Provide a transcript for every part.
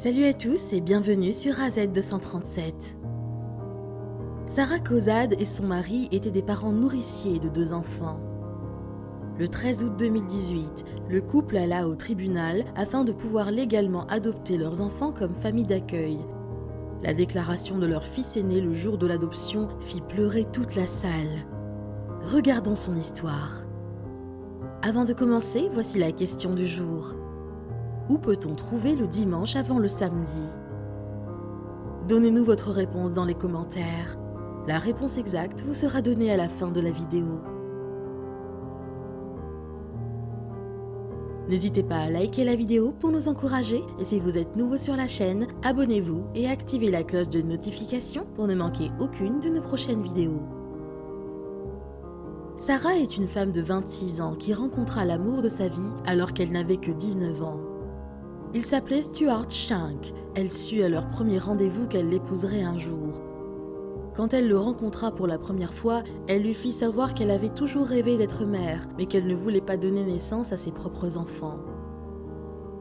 Salut à tous et bienvenue sur AZ237. Sarah Cozad et son mari étaient des parents nourriciers de 2 enfants. Le 13 août 2018, le couple alla au tribunal afin de pouvoir légalement adopter leurs enfants comme famille d'accueil. La déclaration de leur fils aîné le jour de l'adoption fit pleurer toute la salle. Regardons son histoire. Avant de commencer, voici la question du jour. Où peut-on trouver le dimanche avant le samedi? Donnez-nous votre réponse dans les commentaires. La réponse exacte vous sera donnée à la fin de la vidéo. N'hésitez pas à liker la vidéo pour nous encourager et si vous êtes nouveau sur la chaîne, abonnez-vous et activez la cloche de notification pour ne manquer aucune de nos prochaines vidéos. Sarah est une femme de 26 ans qui rencontra l'amour de sa vie alors qu'elle n'avait que 19 ans. Il s'appelait Stuart Shank. Elle sut à leur premier rendez-vous qu'elle l'épouserait un jour. Quand elle le rencontra pour la première fois, elle lui fit savoir qu'elle avait toujours rêvé d'être mère, mais qu'elle ne voulait pas donner naissance à ses propres enfants.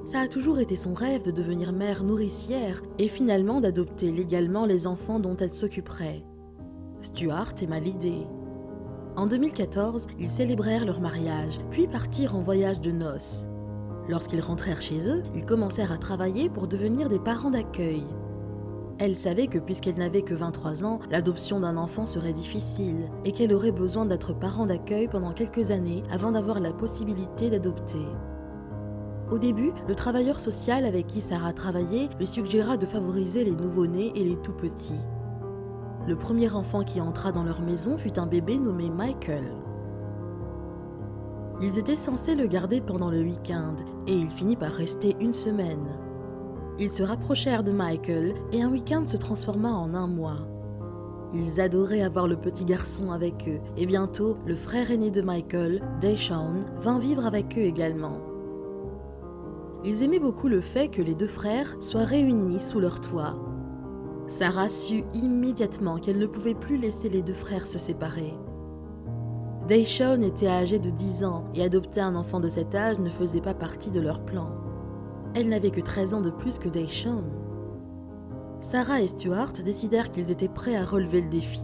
Ça a toujours été son rêve de devenir mère nourricière et finalement d'adopter légalement les enfants dont elle s'occuperait. Stuart aima l'idée. En 2014, ils célébrèrent leur mariage, puis partirent en voyage de noces. Lorsqu'ils rentrèrent chez eux, ils commencèrent à travailler pour devenir des parents d'accueil. Elle savait que puisqu'elle n'avait que 23 ans, l'adoption d'un enfant serait difficile et qu'elle aurait besoin d'être parent d'accueil pendant quelques années avant d'avoir la possibilité d'adopter. Au début, le travailleur social avec qui Sarah travaillait lui suggéra de favoriser les nouveau-nés et les tout-petits. Le premier enfant qui entra dans leur maison fut un bébé nommé Michael. Ils étaient censés le garder pendant le week-end et il finit par rester 1 semaine. Ils se rapprochèrent de Michael et un week-end se transforma en 1 mois. Ils adoraient avoir le petit garçon avec eux et bientôt, le frère aîné de Michael, Deshaun, vint vivre avec eux également. Ils aimaient beaucoup le fait que les 2 frères soient réunis sous leur toit. Sarah sut immédiatement qu'elle ne pouvait plus laisser les 2 frères se séparer. Deshaun était âgé de 10 ans et adopter un enfant de cet âge ne faisait pas partie de leur plan. Elle n'avait que 13 ans de plus que Deshaun. Sarah et Stuart décidèrent qu'ils étaient prêts à relever le défi.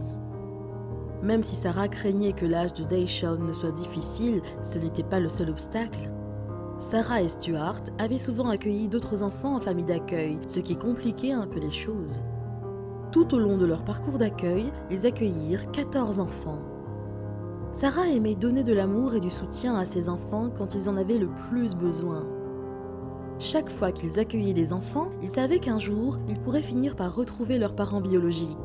Même si Sarah craignait que l'âge de Deshaun ne soit difficile, ce n'était pas le seul obstacle. Sarah et Stuart avaient souvent accueilli d'autres enfants en famille d'accueil, ce qui compliquait un peu les choses. Tout au long de leur parcours d'accueil, ils accueillirent 14 enfants. Sarah aimait donner de l'amour et du soutien à ses enfants quand ils en avaient le plus besoin. Chaque fois qu'ils accueillaient des enfants, ils savaient qu'un jour, ils pourraient finir par retrouver leurs parents biologiques.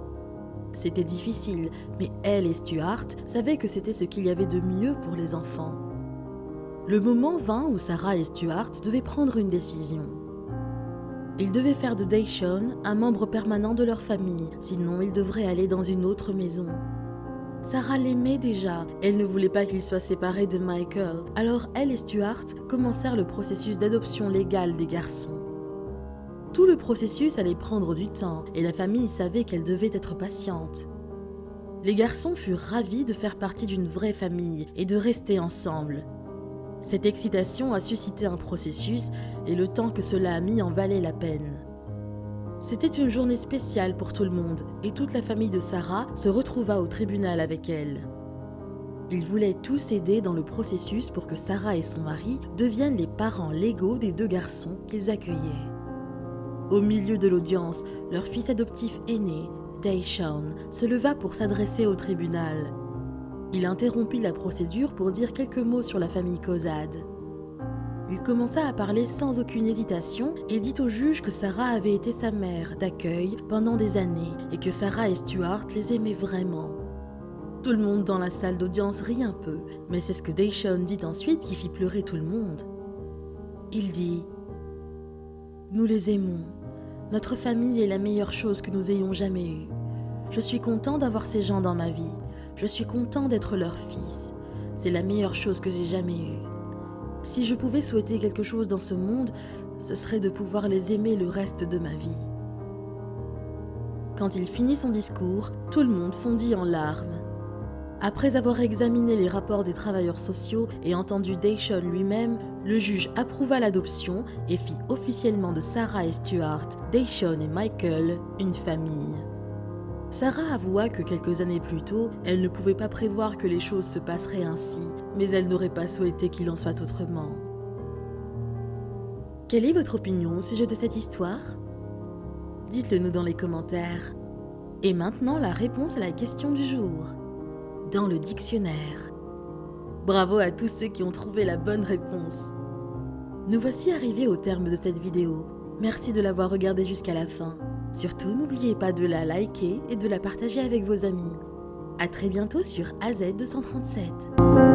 C'était difficile, mais elle et Stuart savaient que c'était ce qu'il y avait de mieux pour les enfants. Le moment vint où Sarah et Stuart devaient prendre une décision. Ils devaient faire de Deshaun un membre permanent de leur famille, sinon ils devraient aller dans une autre maison. Sarah l'aimait déjà, elle ne voulait pas qu'il soit séparé de Michael, alors elle et Stuart commencèrent le processus d'adoption légale des garçons. Tout le processus allait prendre du temps et la famille savait qu'elle devait être patiente. Les garçons furent ravis de faire partie d'une vraie famille et de rester ensemble. Cette excitation a suscité un processus et le temps que cela a mis en valait la peine. C'était une journée spéciale pour tout le monde et toute la famille de Sarah se retrouva au tribunal avec elle. Ils voulaient tous aider dans le processus pour que Sarah et son mari deviennent les parents légaux des 2 garçons qu'ils accueillaient. Au milieu de l'audience, leur fils adoptif aîné, Deshaun, se leva pour s'adresser au tribunal. Il interrompit la procédure pour dire quelques mots sur la famille Cozad. Il commença à parler sans aucune hésitation et dit au juge que Sarah avait été sa mère d'accueil pendant des années et que Sarah et Stuart les aimaient vraiment. Tout le monde dans la salle d'audience rit un peu, mais c'est ce que Deshaun dit ensuite qui fit pleurer tout le monde. Il dit « Nous les aimons. Notre famille est la meilleure chose que nous ayons jamais eue. Je suis content d'avoir ces gens dans ma vie. Je suis content d'être leur fils. C'est la meilleure chose que j'ai jamais eue. Si je pouvais souhaiter quelque chose dans ce monde, ce serait de pouvoir les aimer le reste de ma vie. » Quand il finit son discours, tout le monde fondit en larmes. Après avoir examiné les rapports des travailleurs sociaux et entendu Dayshon lui-même, le juge approuva l'adoption et fit officiellement de Sarah et Stuart, Dayshon et Michael, une famille. Sarah avoua que quelques années plus tôt, elle ne pouvait pas prévoir que les choses se passeraient ainsi, mais elle n'aurait pas souhaité qu'il en soit autrement. Quelle est votre opinion au sujet de cette histoire? Dites-le nous dans les commentaires. Et maintenant, la réponse à la question du jour. Dans le dictionnaire. Bravo à tous ceux qui ont trouvé la bonne réponse. Nous voici arrivés au terme de cette vidéo. Merci de l'avoir regardée jusqu'à la fin. Surtout, n'oubliez pas de la liker et de la partager avec vos amis. À très bientôt sur AZ237.